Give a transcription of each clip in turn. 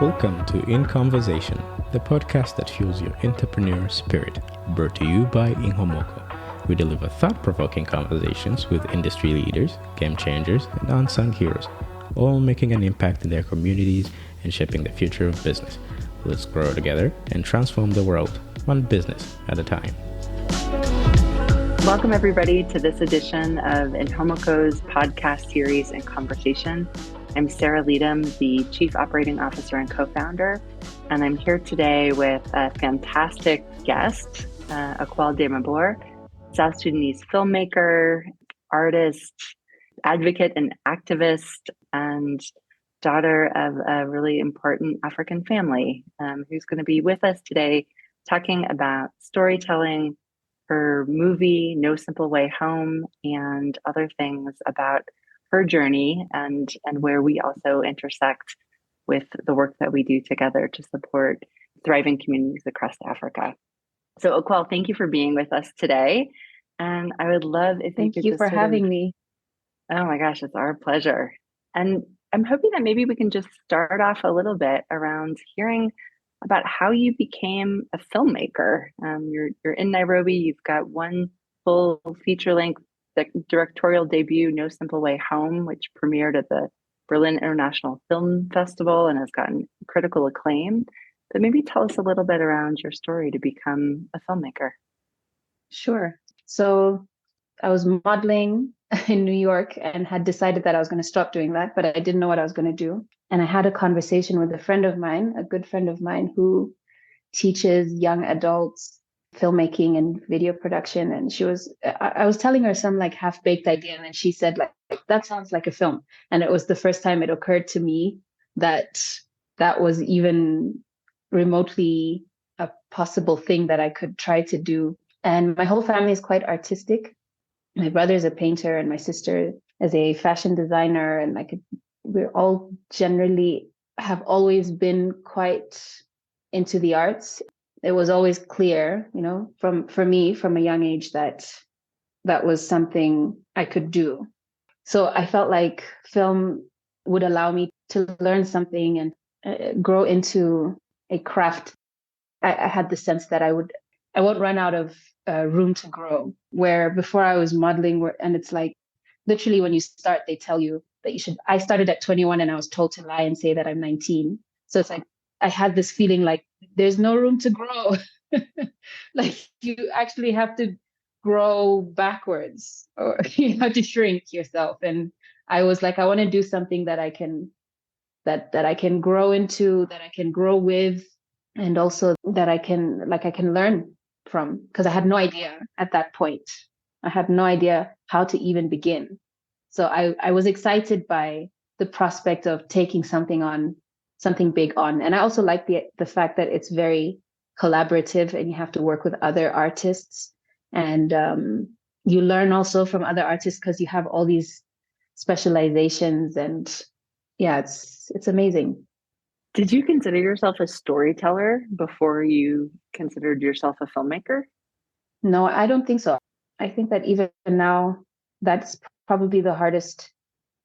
Welcome to Inkonversation, the podcast that fuels your entrepreneur spirit, brought to you by Inhomoko. We deliver thought-provoking conversations with industry leaders, game changers, and unsung heroes, all making an impact in their communities and shaping the future of business. Let's grow together and transform the world, one business at a time. Welcome, everybody, to this edition of Inhomoko's podcast series Inkonversation. I'm Sarah Leadham, the Chief Operating Officer and co-founder, and I'm here today with a fantastic guest, Akuol De Mabior, South Sudanese filmmaker, artist, advocate, and activist, and daughter of a really important African family, who's going to be with us today talking about storytelling, her movie, No Simple Way Home, and other things about her journey and where we also intersect with the work that we do together to support thriving communities across Africa. So Akuol, thank you for being with us today. And I would love if Thank you for having me. Oh my gosh, it's our pleasure. And I'm hoping that maybe we can just start off a little bit around hearing about how you became a filmmaker. You're in Nairobi. You've got one full feature-length directorial debut, No Simple Way Home, which premiered at the Berlin International Film Festival and has gotten critical acclaim. But maybe tell us a little bit around your story to become a filmmaker. Sure. So I was modeling in New York and had decided that I was going to stop doing that, but I didn't know what I was going to do. And I had a conversation with a friend of mine, a good friend of mine who teaches young adults filmmaking and video production. And I was telling her some like half-baked idea. And then she said, like, that sounds like a film. And it was the first time it occurred to me that that was even remotely a possible thing that I could try to do. And my whole family is quite artistic. My brother is a painter and my sister is a fashion designer. And we're all generally have always been quite into the arts. It was always clear, for me from a young age that was something I could do. So I felt like film would allow me to learn something and grow into a craft. I had the sense that I won't run out of room to grow. Where before I was modeling, and it's like literally when you start, they tell you that you should. I started at 21 and I was told to lie and say that I'm 19. So it's like I had this feeling like there's no room to grow. Like you actually have to grow backwards, or you have to shrink yourself. And I was like, I want to do something that I can grow into, that I can grow with, and also that I can learn from, because I had no idea at that point. I had no idea how to even begin. So I was excited by the prospect of taking something big on. And I also like the fact that it's very collaborative and you have to work with other artists. And you learn also from other artists because you have all these specializations. And yeah, it's amazing. Did you consider yourself a storyteller before you considered yourself a filmmaker? No, I don't think so. I think that even now, that's probably the hardest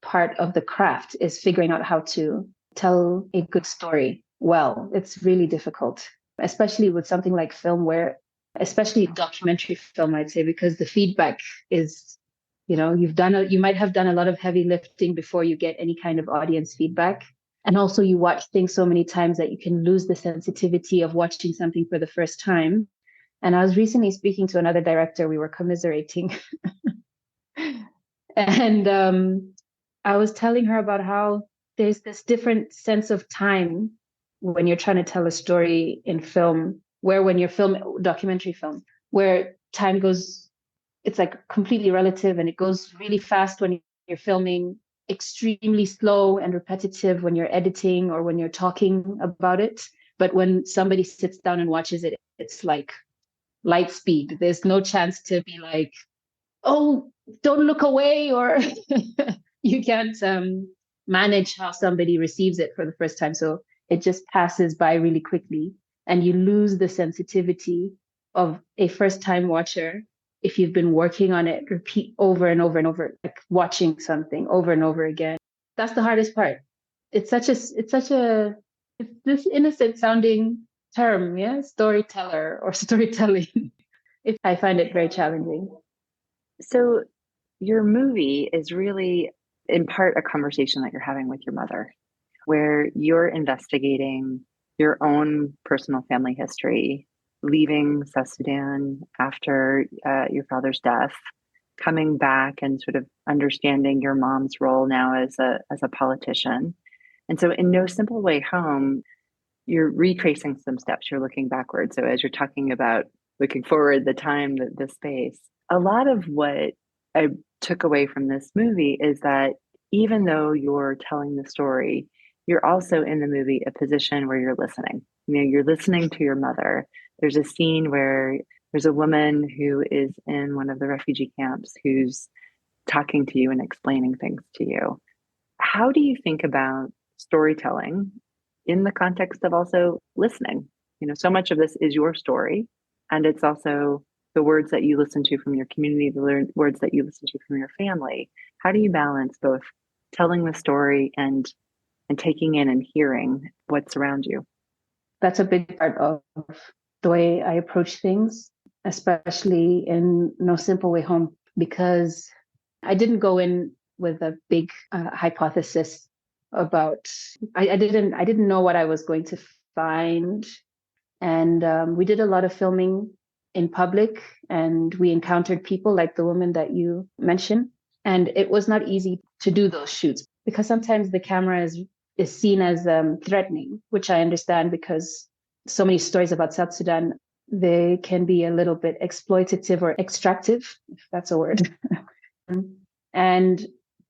part of the craft, is figuring out how to tell a good story well. It's really difficult, especially with something like film, especially documentary film, I'd say, because the feedback is, you might have done a lot of heavy lifting before you get any kind of audience feedback. And also you watch things so many times that you can lose the sensitivity of watching something for the first time. And I was recently speaking to another director, we were commiserating. And I was telling her about how there's this different sense of time when you're trying to tell a story in film, where when you're documentary film, where time goes, it's like completely relative, and it goes really fast when you're filming, extremely slow and repetitive when you're editing or when you're talking about it. But when somebody sits down and watches it, it's like light speed. There's no chance to be like, oh, don't look away, or you can't manage how somebody receives it for the first time. So it just passes by really quickly, and you lose the sensitivity of a first-time watcher if you've been working on it, repeat over and over and over, like watching something over and over again. That's the hardest part. It's such a It's this innocent sounding term, yeah, storyteller or storytelling. I find it very challenging. So your movie is really in part a conversation that you're having with your mother, where you're investigating your own personal family history, leaving South Sudan after your father's death, coming back and sort of understanding your mom's role now as a politician. And so in No Simple Way Home, you're retracing some steps, you're looking backwards. So as you're talking about looking forward, the time, the space, a lot of what I took away from this movie is that even though you're telling the story, you're also in the movie a position where you're listening. You know, you're listening to your mother. There's a scene where there's a woman who is in one of the refugee camps who's talking to you and explaining things to you. How do you think about storytelling in the context of also listening? You know, so much of this is your story, and it's also the words that you listen to from your community, the words that you listen to from your family. How do you balance both telling the story and taking in and hearing what's around you? That's a big part of the way I approach things, especially in No Simple Way Home, because I didn't go in with a big hypothesis about. I didn't know what I was going to find, and we did a lot of filming in public, and we encountered people like the woman that you mentioned, and it was not easy to do those shoots because sometimes the camera is seen as threatening, which I understand because so many stories about South Sudan, they can be a little bit exploitative or extractive, if that's a word. And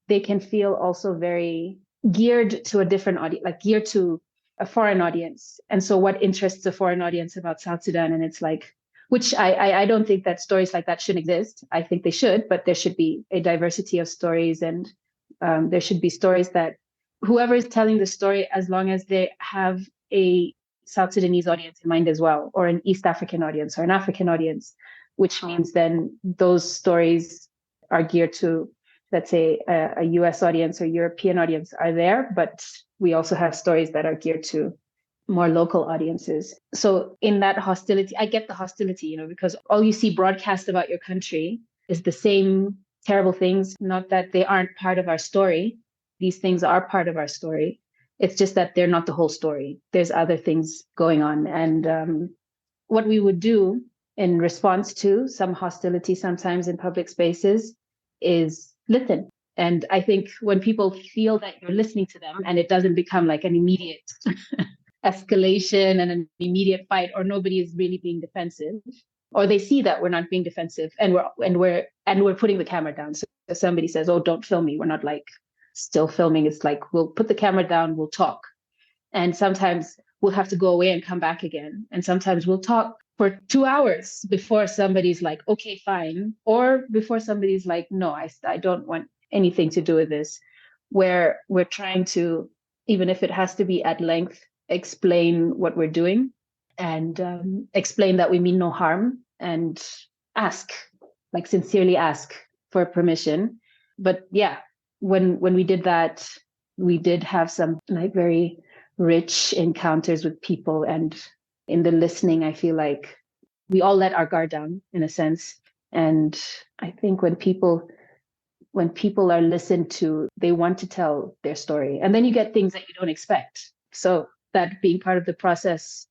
they can feel also very geared to a different audience, like geared to a foreign audience. And so what interests a foreign audience about South Sudan? And it's like, which I don't think that stories like that should exist. I think they should, but there should be a diversity of stories, and there should be stories that whoever is telling the story, as long as they have a South Sudanese audience in mind as well, or an East African audience or an African audience, which means then those stories are geared to, let's say, a US audience or European audience are there, but we also have stories that are geared to more local audiences. So in that hostility, I get the hostility, you know, because all you see broadcast about your country is the same terrible things, not that they aren't part of our story. These things are part of our story. It's just that they're not the whole story. There's other things going on. And what we would do in response to some hostility sometimes in public spaces is listen. And I think when people feel that you're listening to them and it doesn't become like an immediate escalation and an immediate fight, or nobody is really being defensive, or they see that we're not being defensive and we're putting the camera down. So if somebody says, "Oh, don't film me," we're not like still filming. It's like we'll put the camera down, we'll talk. And sometimes we'll have to go away and come back again. And sometimes we'll talk for 2 hours before somebody's like, "Okay, fine," or before somebody's like, "No, I don't want anything to do with this," where we're trying to, even if it has to be at length, explain what we're doing and explain that we mean no harm and ask, like sincerely ask for permission. But yeah, when we did that, we did have some like very rich encounters with people. And in the listening, I feel like we all let our guard down in a sense. And I think when people are listened to, they want to tell their story. And then you get things that you don't expect. So that being part of the process,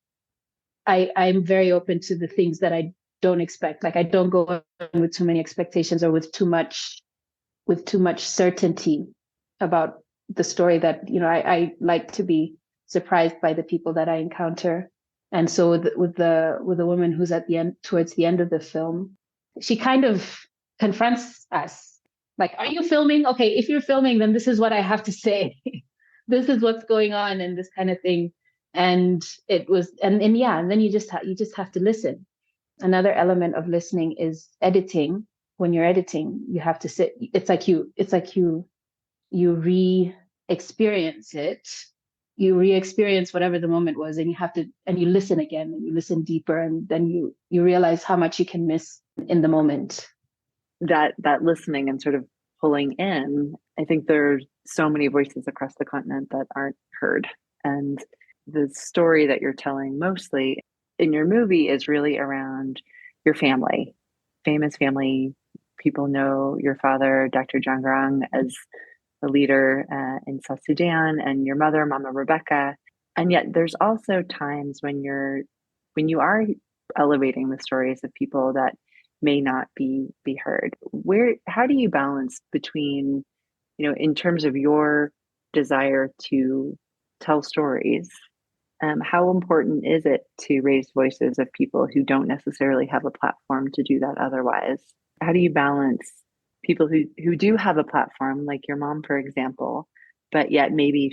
I'm very open to the things that I don't expect. Like I don't go in with too many expectations or with too much certainty about the story. That, you know, I like to be surprised by the people that I encounter. And so with the woman who's at the end, towards the end of the film, she kind of confronts us. Like, "Are you filming? Okay, if you're filming, then this is what I have to say. This is what's going on," and this kind of thing. And it was, and yeah, and then you just have to listen. Another element of listening is editing. When you're editing, you have to sit. It's like you re-experience it. You re-experience whatever the moment was, and you listen again, and you listen deeper, and then you realize how much you can miss in the moment. That listening and sort of pulling in, I think there's so many voices across the continent that aren't heard. And the story that you're telling mostly in your movie is really around your family, famous family. People know your father, Dr. John Garang, as the leader in South Sudan, and your mother, Mama Rebecca. And yet, there's also times when you are elevating the stories of people that may not be heard. How do you balance between, in terms of your desire to tell stories, how important is it to raise voices of people who don't necessarily have a platform to do that otherwise? How do you balance people who do have a platform, like your mom, for example, but yet maybe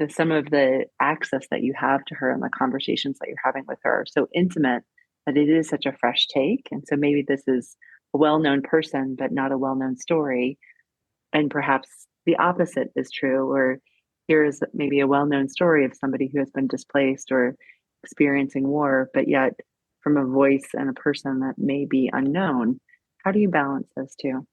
some of the access that you have to her and the conversations that you're having with her are so intimate that it is such a fresh take. And so maybe this is a well-known person, but not a well-known story. And perhaps the opposite is true, or here's maybe a well-known story of somebody who has been displaced or experiencing war, but yet from a voice and a person that may be unknown. How do you balance those two?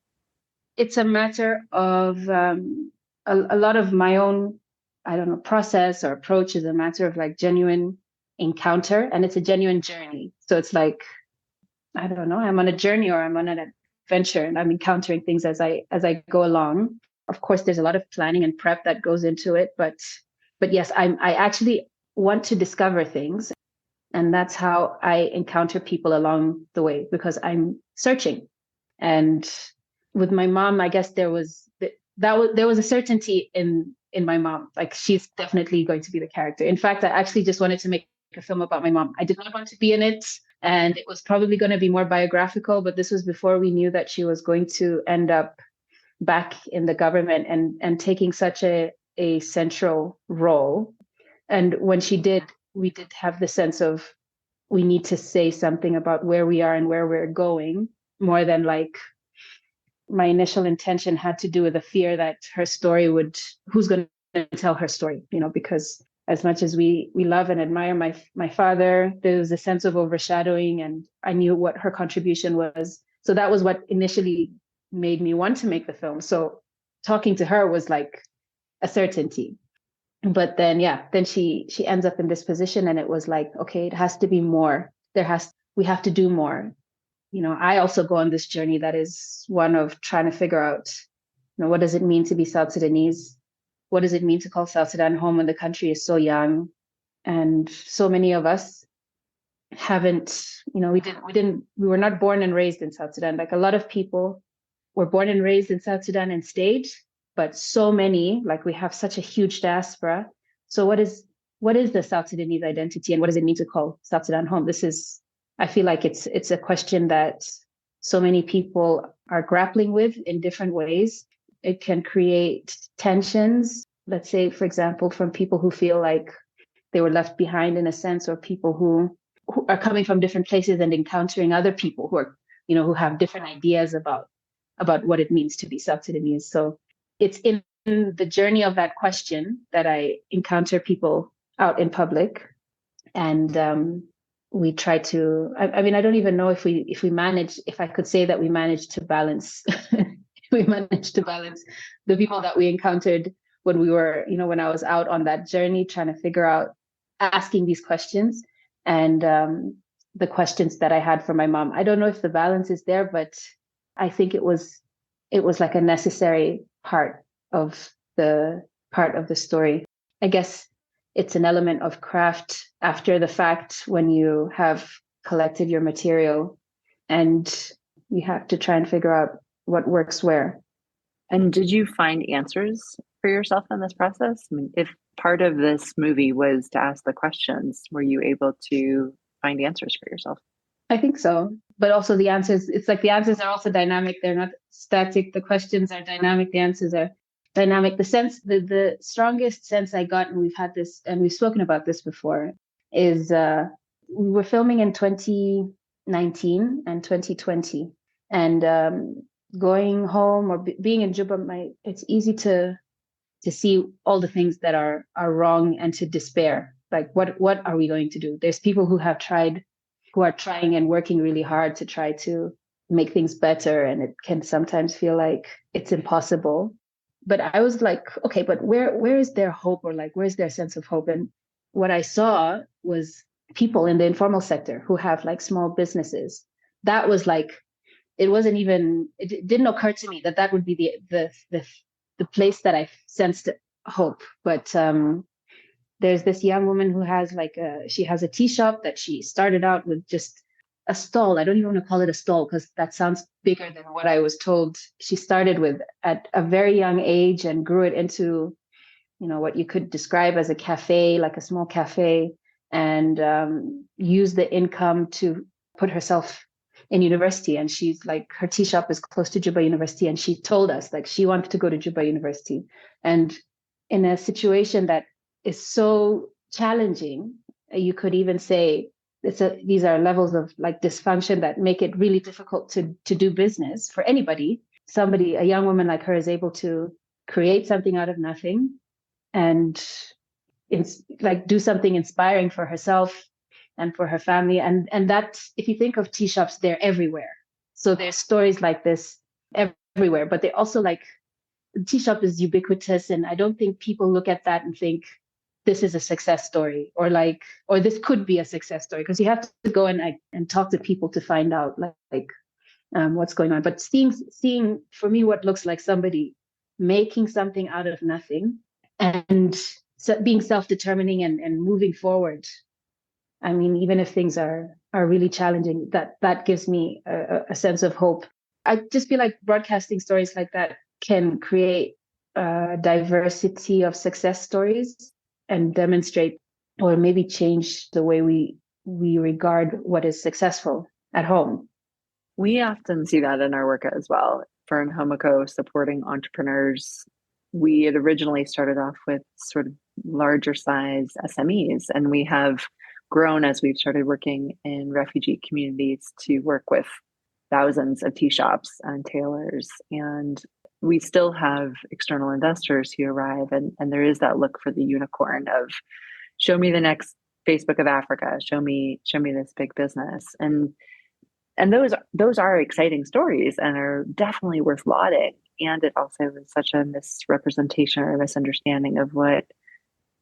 It's a matter of a lot of my own, I don't know, process or approach is a matter of like genuine encounter, and it's a genuine journey. So it's like, I don't know, I'm on a journey or I'm on an adventure, and I'm encountering things as I go along. Of course, there's a lot of planning and prep that goes into it, but yes, I actually want to discover things, and that's how I encounter people along the way, because I'm searching. And with my mom, I guess there was a certainty in my mom. Like, she's definitely going to be the character. In fact, I actually just wanted to make a film about my mom. I did not want to be in it, and it was probably going to be more biographical, but this was before we knew that she was going to end up back in the government and taking such a central role. And when she did, we did have the sense of, we need to say something about where we are and where we're going, more than like, my initial intention had to do with the fear that her story who's going to tell her story, because as much as we love and admire my father, there was a sense of overshadowing, and I knew what her contribution was. So that was what initially made me want to make the film. So talking to her was like a certainty. But then, then she ends up in this position, and it was like, okay, it has to be more. We have to do more. I also go on this journey that is one of trying to figure out, what does it mean to be South Sudanese? What does it mean to call South Sudan home when the country is so young? And so many of us haven't, we were not born and raised in South Sudan. Like, a lot of people were born and raised in South Sudan and stayed, but so many, like, we have such a huge diaspora. So what is the South Sudanese identity, and what does it mean to call South Sudan home? I feel like it's a question that so many people are grappling with in different ways. It can create tensions, let's say, for example, from people who feel like they were left behind in a sense, or people who are coming from different places and encountering other people who are, who have different ideas about what it means to be South Sudanese. So it's in the journey of that question that I encounter people out in public, and we try to, I mean, I don't even know if I could say that we managed to balance, we managed to balance the people that we encountered when we were, when I was out on that journey, trying to figure out, asking these questions, and the questions that I had for my mom. I don't know if the balance is there, but I think it was like a necessary part of the story. I guess it's an element of craft after the fact, when you have collected your material and you have to try and figure out what works where. And did you find answers for yourself in this process? I mean, if part of this movie was to ask the questions, were you able to find answers for yourself? I think so. But also the answers, it's like the answers are also dynamic. They're not static. The questions are dynamic. The answers are dynamic. The strongest sense I got, and we've had this, and we've spoken about this before, is we were filming in 2019 and 2020. And going home or being in Juba, it's easy to see all the things that are wrong and to despair. Like, what are we going to do? There's people who are trying and working really hard to try to make things better, and it can sometimes feel like it's impossible. But I was like, okay, but where is their hope, or like, where's their sense of hope? And what I saw was people in the informal sector who have like small businesses. That was like, it didn't occur to me that that would be the place that I sensed hope. But there's this young woman who has she has a tea shop that she started out with just a stall. I don't even want to call it a stall because that sounds bigger than what I was told. She started with at a very young age and grew it into, what you could describe as a cafe, like a small cafe, and use the income to put herself in university. And she's like, her tea shop is close to Juba University. And she told us like she wanted to go to Juba University. And in a situation that is so challenging, you could even say these are levels of like dysfunction that make it really difficult to do business for anybody. A young woman like her is able to create something out of nothing and it's like do something inspiring for herself and for her family. And that, if you think of tea shops, they're everywhere. So there's stories like this everywhere, but they also like, the tea shop is ubiquitous. And I don't think people look at that and think this is a success story or this could be a success story, because you have to go and talk to people to find out what's going on. But seeing for me what looks like somebody making something out of nothing and being self-determining and moving forward. I mean, even if things are really challenging, that gives me a sense of hope. I just feel like broadcasting stories like that can create a diversity of success stories and demonstrate or maybe change the way we regard what is successful at home. We often see that in our work as well. For Inhomoco, supporting entrepreneurs, we had originally started off with sort of larger size SMEs, and we have grown as we've started working in refugee communities to work with thousands of tea shops and tailors. And we still have external investors who arrive, and there is that look for the unicorn of show me the next Facebook of Africa, show me this big business. And those are exciting stories and are definitely worth lauding. And it also is such a misrepresentation or misunderstanding of what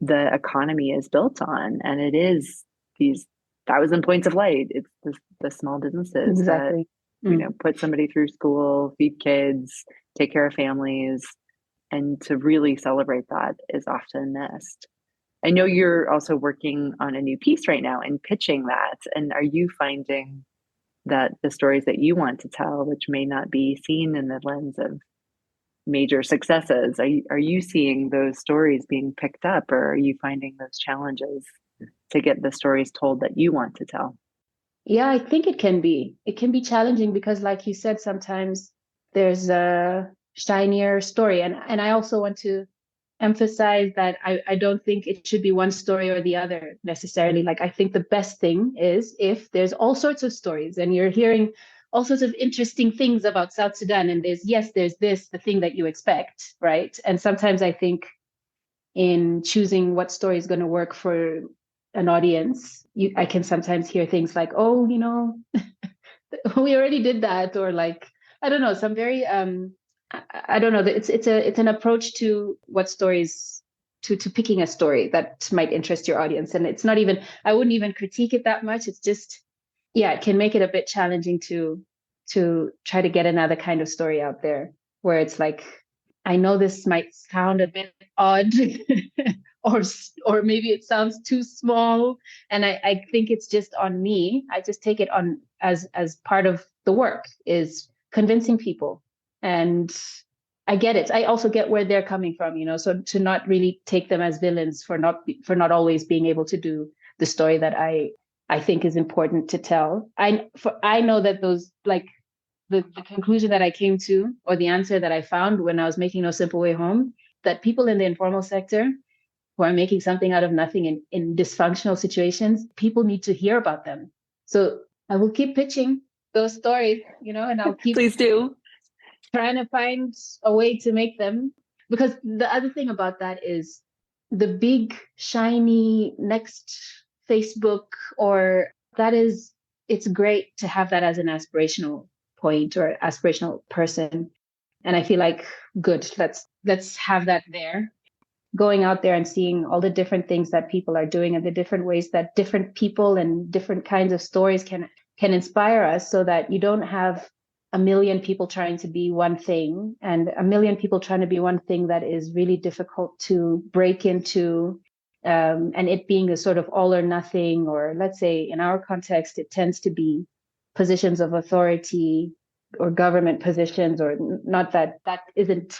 the economy is built on. And it is these 1,000 points of light. It's the small businesses exactly. that put somebody through school, feed kids, take care of families, and to really celebrate that is often missed. I know you're also working on a new piece right now and pitching that. And are you finding that the stories that you want to tell, which may not be seen in the lens of major successes, are you seeing those stories being picked up, or are you finding those challenges to get the stories told that you want to tell? Yeah, I think it can be challenging because, like you said, sometimes there's a shinier story. And I also want to emphasize that I don't think it should be one story or the other necessarily. Like, I think the best thing is if there's all sorts of stories and you're hearing all sorts of interesting things about South Sudan, and there's the thing that you expect, right? And sometimes I think in choosing what story is going to work for an audience, I can sometimes hear things like, oh, we already did that, or like, I don't know, some very I don't know. It's an approach to what stories to picking a story that might interest your audience, and it's not even. I wouldn't even critique it that much. It's just, yeah, it can make it a bit challenging to try to get another kind of story out there where it's like, I know this might sound a bit odd, or maybe it sounds too small, and I think it's just on me. I just take it on as part of the work is convincing people. And I get it. I also get where they're coming from, so to not really take them as villains for not always being able to do the story that I think is important to tell. I know that those, like, the conclusion that I came to, or the answer that I found when I was making No Simple Way Home, that people in the informal sector who are making something out of nothing in dysfunctional situations, people need to hear about them. So I will keep pitching those stories, and I'll keep Please do. trying to find a way to make them. Because the other thing about that is the big, shiny next Facebook, or it's great to have that as an aspirational point or aspirational person. And I feel like, good, let's have that there. going out there and seeing all the different things that people are doing and the different ways that different people and different kinds of stories can inspire us, so that you don't have a million people trying to be one thing, and a million people trying to be one thing that is really difficult to break into, and it being a sort of all or nothing, or let's say in our context, it tends to be positions of authority or government positions, or not that isn't,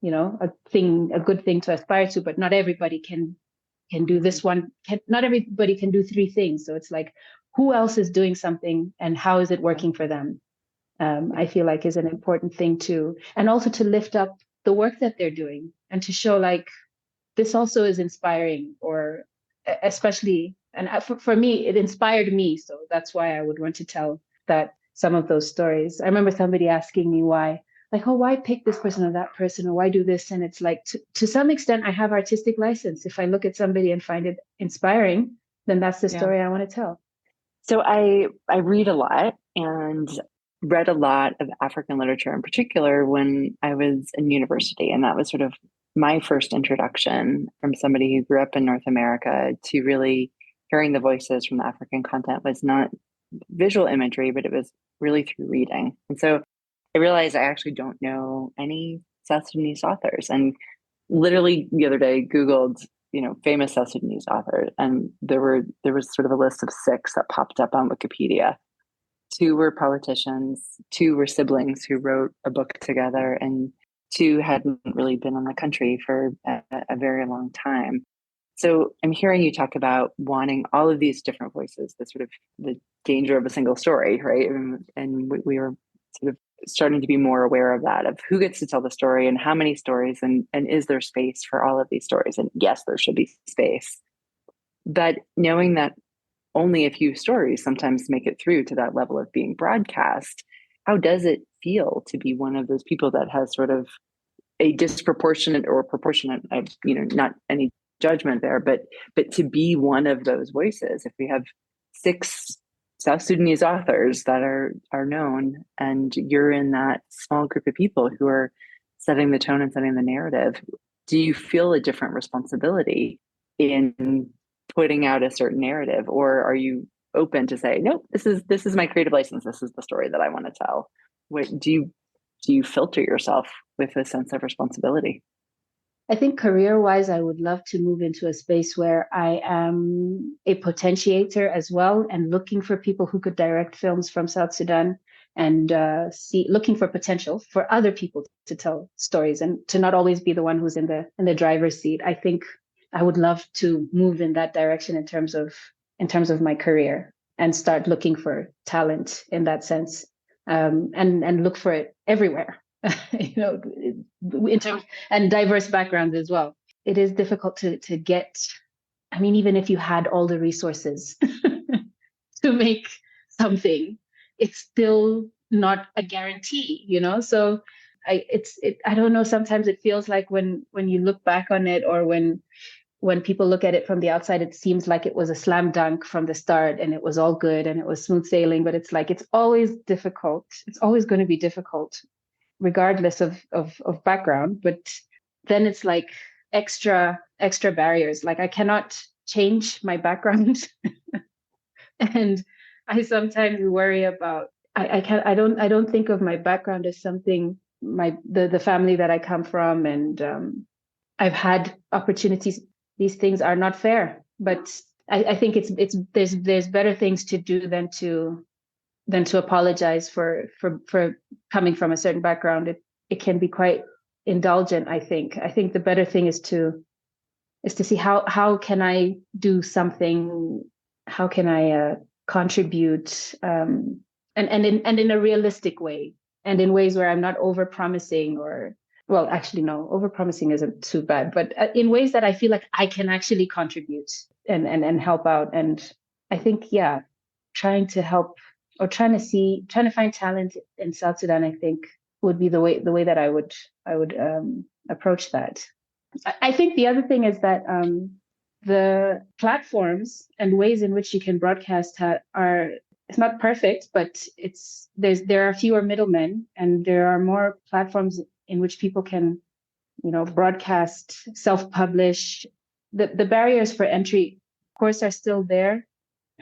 a good thing to aspire to, but not everybody can do this one. Not everybody can do three things. So it's like, who else is doing something and how is it working for them? I feel like is an important thing too. And also to lift up the work that they're doing and to show like, this also is inspiring, or especially, and for me, it inspired me. So that's why I would want to tell that some of those stories. I remember somebody asking me why, like, oh, why pick this person or that person, or why do this? And it's like, to some extent, I have artistic license. If I look at somebody and find it inspiring, then that's the story I want to tell. So I read a lot and read a lot of African literature in particular when I was in university. And that was sort of my first introduction from somebody who grew up in North America to really hearing the voices from the African content. Was not visual imagery, but it was really through reading. And so I realized I actually don't know any South Sudanese authors. And literally the other day Googled, famous South Sudanese authors, and there was sort of a list of 6 that popped up on Wikipedia. 2 were politicians, 2 were siblings who wrote a book together, and 2 hadn't really been in the country for a very long time. So I'm hearing you talk about wanting all of these different voices, the sort of the danger of a single story, right? And we were sort of starting to be more aware of that, of who gets to tell the story and how many stories, and is there space for all of these stories? And yes, there should be space. But knowing that only a few stories sometimes make it through to that level of being broadcast, how does it feel to be one of those people that has sort of a disproportionate or proportionate, not any judgment there, but to be one of those voices? If we have 6 South Sudanese authors that are known, and you're in that small group of people who are setting the tone and setting the narrative, do you feel a different responsibility in putting out a certain narrative, or are you open to say, nope, this is my creative license, this is the story that I want to tell? What do you filter yourself with a sense of responsibility? I think career-wise, I would love to move into a space where I am a potentiator as well, and looking for people who could direct films from South Sudan, and looking for potential for other people to tell stories, and to not always be the one who's in the driver's seat. I think I would love to move in that direction in terms of my career, and start looking for talent in that sense, and look for it everywhere. In terms, and diverse backgrounds as well. It is difficult to get. I mean, even if you had all the resources to make something, it's still not a guarantee, So I don't know. Sometimes it feels like when you look back on it, or when people look at it from the outside, it seems like it was a slam dunk from the start and it was all good and it was smooth sailing. But it's like, it's always difficult. It's always going to be difficult, regardless of background. But then it's like extra barriers. Like, I cannot change my background. And I sometimes worry about, I don't think of my background as something, the family that I come from, and I've had opportunities. These things are not fair, but I think there's better things to do than to apologize for coming from a certain background. It can be quite indulgent. I think the better thing is to see how can I do something, how can I contribute, and in a realistic way, and in ways where I'm not over promising, or, well, actually no, over promising isn't too bad, but in ways that I feel like I can actually contribute and help out. And I think, trying to help, or trying to find talent in South Sudan, I think would be the way that I would approach that. I think the other thing is that the platforms and ways in which you can broadcast it's not perfect, but there are fewer middlemen, and there are more platforms in which people can broadcast, self-publish. The barriers for entry, of course, are still there,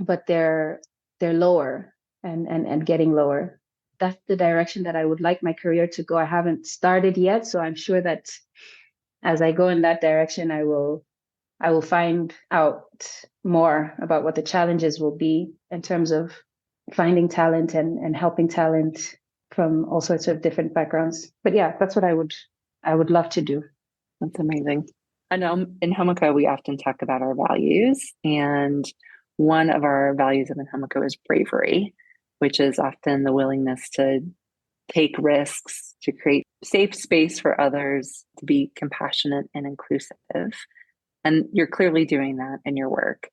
but they're lower and getting lower. That's the direction that I would like my career to go. I haven't started yet, so I'm sure that as I go in that direction, I will find out more about what the challenges will be in terms of finding talent and helping talent from all sorts of different backgrounds. But yeah, that's what I would love to do. That's amazing. I know in Homoko, we often talk about our values, and one of our values of Homoko is bravery, which is often the willingness to take risks, to create safe space for others, to be compassionate and inclusive. And you're clearly doing that in your work.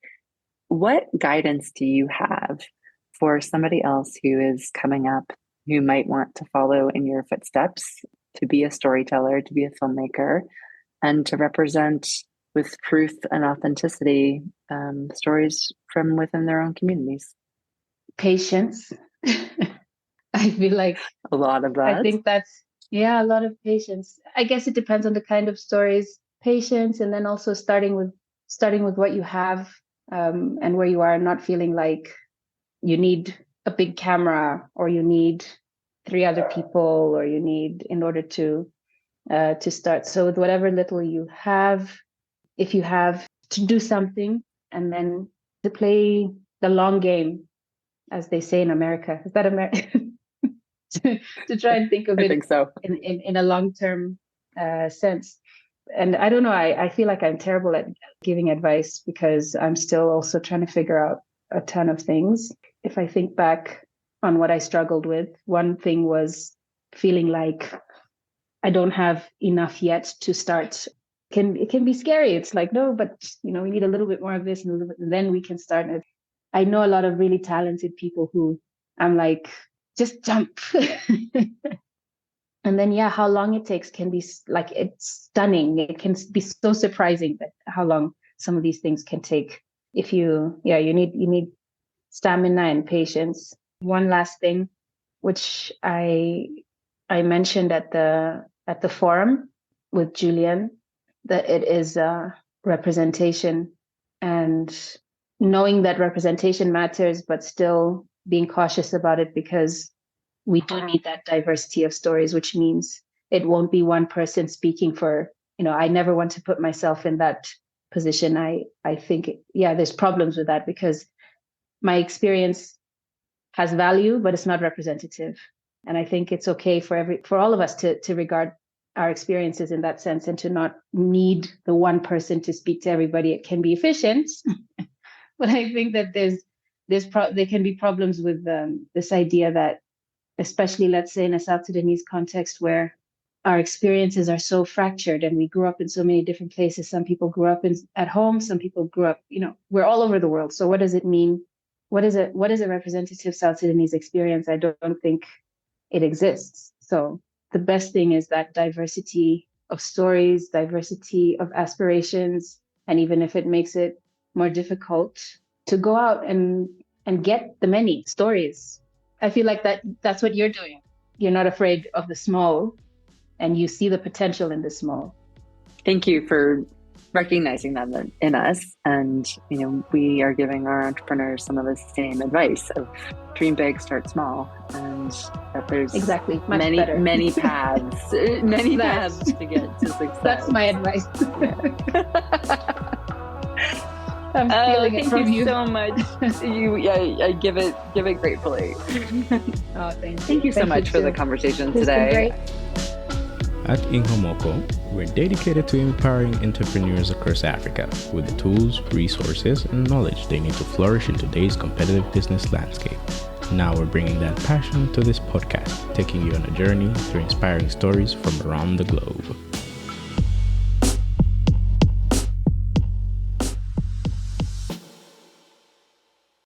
What guidance do you have for somebody else who is coming up, who might want to follow in your footsteps, to be a storyteller, to be a filmmaker, and to represent with truth and authenticity stories from within their own communities? Patience. I feel like a lot of that. I think that's, a lot of patience. I guess it depends on the kind of stories. Patience, and then also starting with what you have and where you are, not feeling like you need a big camera or you need 3 other people or you need in order to start. So with whatever little you have, if you have to do something, and then to play the long game, as they say in America. Is that American? to try and think of it, I think so. in a long-term sense. And I don't know, I feel like I'm terrible at giving advice because I'm still also trying to figure out a ton of things. If I think back on what I struggled with, one thing was feeling like I don't have enough yet to start. It can be scary. It's like, no, but we need a little bit more of this and then we can start. I know a lot of really talented people who I'm like, just jump. And then, how long it takes can be like, it's stunning. It can be so surprising that how long some of these things can take. If you need stamina and patience. One last thing, which I mentioned at the forum with Julian, that it is representation, and knowing that representation matters, but still being cautious about it, because we do need that diversity of stories, which means it won't be one person speaking for, I never want to put myself in that position. I think, there's problems with that because my experience has value, but it's not representative. And I think it's okay for all of us to regard our experiences in that sense and to not need the one person to speak to everybody. It can be efficient, but I think that there can be problems with this idea that, especially, let's say, in a South Sudanese context where our experiences are so fractured and we grew up in so many different places. Some people grew up at home, some people grew up, we're all over the world. So what does it mean? What is a representative South Sudanese experience? I don't think it exists. So the best thing is that diversity of stories, diversity of aspirations, and even if it makes it more difficult, to go out and get the many stories. I feel like that's what you're doing. You're not afraid of the small, and you see the potential in the small. Thank you for recognizing that in us. And, we are giving our entrepreneurs some of the same advice of dream big, start small, and that there's exactly many paths, paths to get to success. That's my advice. I'm stealing it from you. Thank you so much. I give it gratefully. Oh, thank you. Thank you so much for the conversation today. At Inkonversation, we're dedicated to empowering entrepreneurs across Africa with the tools, resources, and knowledge they need to flourish in today's competitive business landscape. Now we're bringing that passion to this podcast, taking you on a journey through inspiring stories from around the globe.